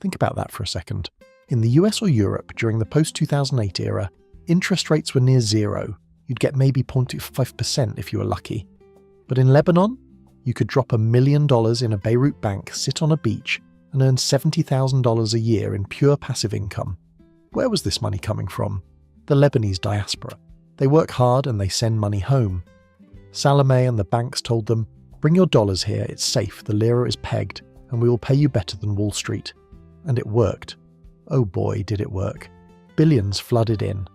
Think about that for a second. In the US or Europe during the post-2008 era, interest rates were near zero. You'd get maybe 0.5% if you were lucky. But in Lebanon, you could drop $1 million in a Beirut bank, sit on a beach, and earn $70,000 a year in pure passive income. Where was this money coming from? The Lebanese diaspora. They work hard and they send money home. Salome and the banks told them, "Bring your dollars here, it's safe, the lira is pegged, and we will pay you better than Wall Street." And it worked. Oh boy, did it work. Billions flooded in.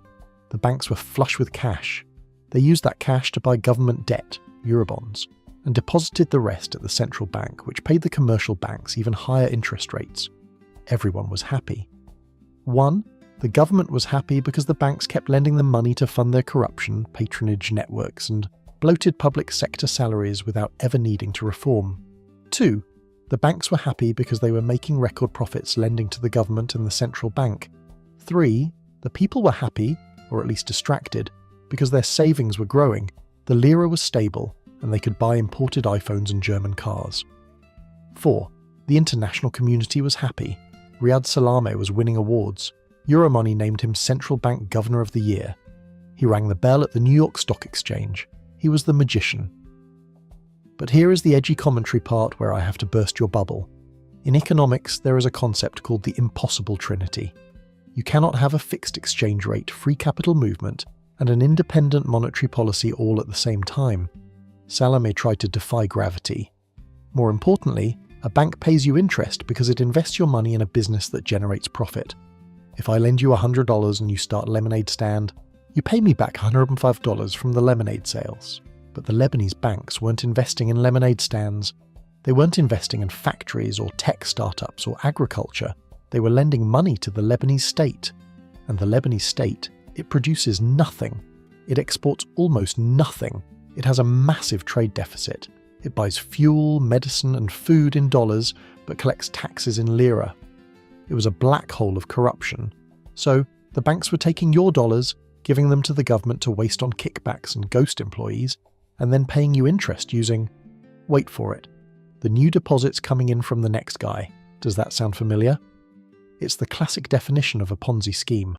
The banks were flush with cash. They used that cash to buy government debt, Eurobonds, and deposited the rest at the central bank, which paid the commercial banks even higher interest rates. Everyone was happy. 1. The government was happy because the banks kept lending them money to fund their corruption, patronage networks, and bloated public sector salaries without ever needing to reform. 2. The banks were happy because they were making record profits lending to the government and the central bank. 3. The people were happy, or at least distracted, because their savings were growing, the lira was stable, and they could buy imported iPhones and German cars. 4. The international community was happy. Riyad Salameh was winning awards. Euromoney named him Central Bank Governor of the Year. He rang the bell at the New York Stock Exchange. He was the magician. But here is the edgy commentary part where I have to burst your bubble. In economics, there is a concept called the impossible trinity. You cannot have a fixed exchange rate, free capital movement, and an independent monetary policy all at the same time. Salome tried to defy gravity. More importantly, a bank pays you interest because it invests your money in a business that generates profit. If I lend you $100 and you start a lemonade stand, you pay me back $105 from the lemonade sales. But the Lebanese banks weren't investing in lemonade stands. They weren't investing in factories or tech startups or agriculture. They were lending money to the Lebanese state. And the Lebanese state, it produces nothing. It exports almost nothing. It has a massive trade deficit. It buys fuel, medicine, and food in dollars, but collects taxes in lira. It was a black hole of corruption. So, the banks were taking your dollars, giving them to the government to waste on kickbacks and ghost employees, and then paying you interest using, wait for it, the new deposits coming in from the next guy. Does that sound familiar? It's the classic definition of a Ponzi scheme.